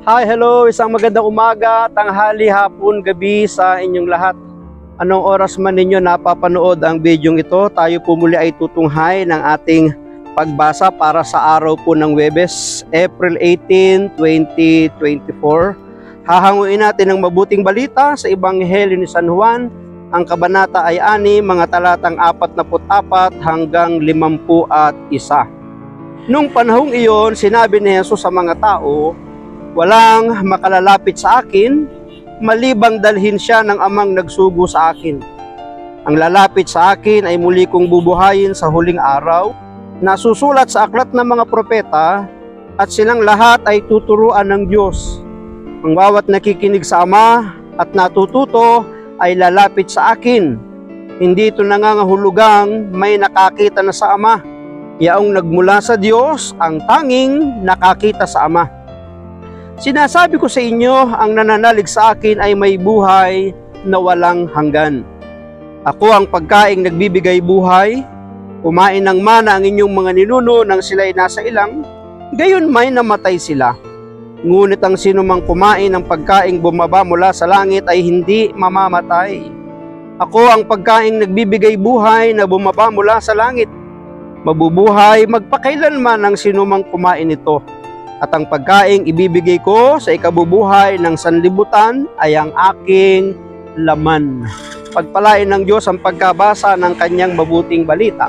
Hi, hello! Isang magandang umaga, tanghali, hapon, gabi sa inyong lahat. Anong oras man ninyo napapanood ang video ito, tayo po muli ay tutunghay ng ating pagbasa para sa araw po ng Huwebes, April 18, 2024. Hahanguin natin ang mabuting balita sa Ebanghelyo ni San Juan. Ang kabanata ay 6, mga talatang 44 hanggang 51. Nung panahong iyon, sinabi ni Jesus sa mga tao, "Walang makalalapit sa akin, malibang dalhin siya ng amang nagsugo sa akin. Ang lalapit sa akin ay muli kong bubuhayin sa huling araw, nasusulat sa aklat ng mga propeta, at silang lahat ay tuturuan ng Diyos. Ang bawat nakikinig sa Ama at natututo ay lalapit sa akin. Hindi ito nangangahulugang may nakakita na sa Ama. Yaong nagmula sa Diyos, ang tanging nakakita sa Ama. Sinasabi ko sa inyo, ang nananalig sa akin ay may buhay na walang hanggan. Ako ang pagkaing nagbibigay buhay. Kumain ng mana ang inyong mga ninuno nang sila'y nasa ilang, gayon may namatay sila. Ngunit ang sinumang kumain ng pagkaing bumaba mula sa langit ay hindi mamamatay. Ako ang pagkaing nagbibigay buhay na bumaba mula sa langit. Mabubuhay magpakailanman ang sinumang kumain nito. At ang pagkaing ibibigay ko sa ikabubuhay ng sanlibutan ay ang aking laman." Pagpalain ng Diyos ang pagkabasa ng kanyang mabuting balita.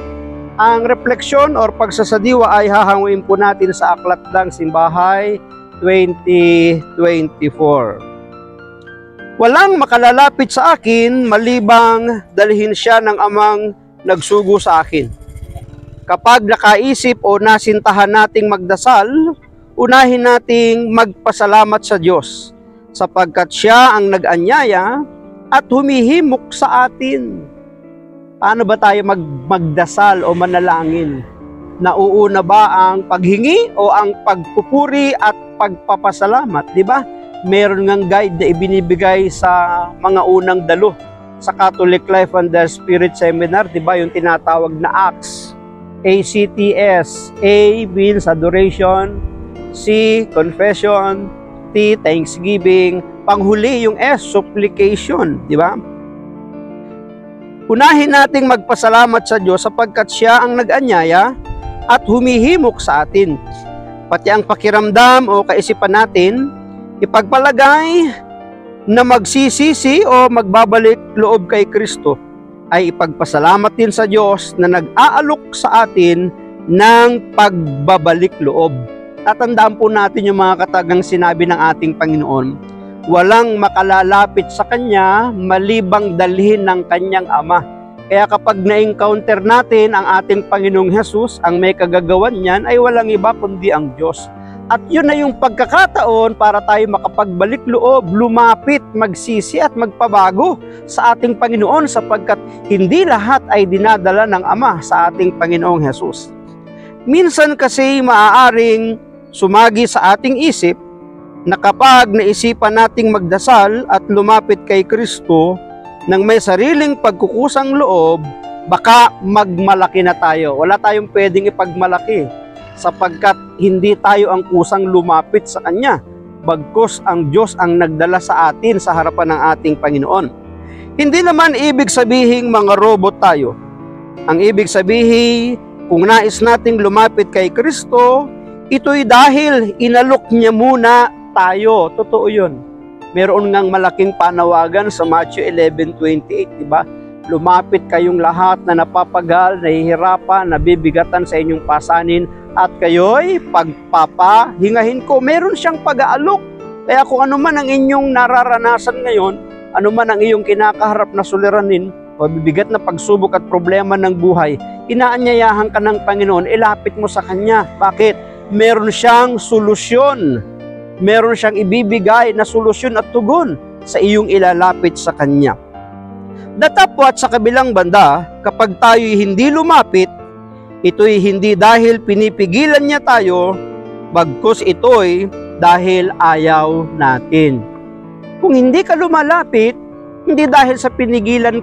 Ang refleksyon or pagsasadiwa ay hahanguin po natin sa Aklat ng Simbahay 2024. Walang makalalapit sa akin malibang dalhin siya ng amang nagsugo sa akin. Kapag nakaisip o nasintahan nating magdasal, unahin nating magpasalamat sa Diyos sapagkat siya ang nag-anyaya at humihimok sa atin. Paano ba tayo magdasal o manalangin? Nauuna ba ang paghingi o ang pagpupuri at pagpapasalamat? Di ba? Meron ngang guide na ibinibigay sa mga unang dalo sa Catholic Life and the Spirit Seminar, di ba? Yung tinatawag na ACTS. ACTS. A means adoration, C, confession, T, thanksgiving, panghuli yung S, supplication, di ba? Unahin nating magpasalamat sa Diyos sapagkat siya ang nag-anyaya at humihimok sa atin. Pati ang pakiramdam o kaisipan natin, ipagpalagay na magsisisi o magbabalik loob kay Kristo, ay ipagpasalamat din sa Diyos na nag-aalok sa atin ng pagbabalik loob. Tatandaan po natin yung mga katagang sinabi ng ating Panginoon, walang makalalapit sa Kanya malibang dalhin ng Kanyang Ama. Kaya kapag na-encounter natin ang ating Panginoong Hesus, ang may kagagawan niyan ay walang iba kundi ang Diyos. At yun na yung pagkakataon para tayo makapagbalik loob, lumapit, magsisi at magpabago sa ating Panginoon sapagkat hindi lahat ay dinadala ng Ama sa ating Panginoong Hesus. Minsan kasi maaaring sumagi sa ating isip na kapag naisipan nating magdasal at lumapit kay Kristo nang may sariling pagkukusang loob, baka magmalaki na tayo. Wala tayong pwedeng ipagmalaki sapagkat hindi tayo ang kusang lumapit sa Kanya, bagkus ang Diyos ang nagdala sa atin sa harapan ng ating Panginoon. Hindi naman ibig sabihin mga robot tayo. Ang ibig sabihin, kung nais nating lumapit kay Kristo, ito'y dahil inalok niya muna tayo. Totoo yun. Meron ngang malaking panawagan sa Matthew 11:28, diba? Lumapit kayong lahat na napapagal, nahihirapan, nabibigatan sa inyong pasanin, at kayo'y pagpapahingahin ko. Meron siyang pag-aalok. Kaya kung ano man ang inyong nararanasan ngayon, ano man ang iyong kinakaharap na suliranin, o bibigat na pagsubok at problema ng buhay, inaanyayahan ka ng Panginoon, ilapit mo sa Kanya. Bakit? Meron siyang solusyon. Meron siyang ibibigay na solusyon at tugon sa iyong ilalapit sa Kanya. Datapwat sa kabilang banda, kapag tayo'y hindi lumapit, ito'y hindi dahil pinipigilan niya tayo, bagkus ito'y dahil ayaw natin. Kung hindi ka lumalapit, hindi dahil sa pinigilan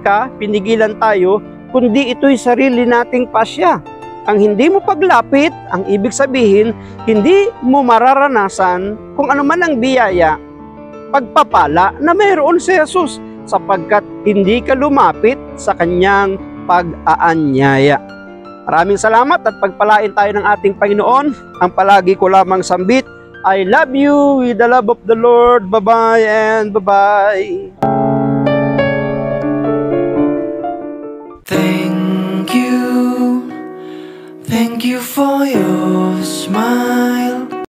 tayo, kundi ito'y sarili nating pasya. Ang hindi mo paglapit, ang ibig sabihin, hindi mo mararanasan kung ano man ang biyaya, pagpapala na mayroon si Jesus sapagkat hindi ka lumapit sa kanyang pag-aanyaya. Maraming salamat at pagpalain tayo ng ating Panginoon. Ang palagi ko lamang sambit, I love you with the love of the Lord. Bye-bye and bye-bye. Thank you for your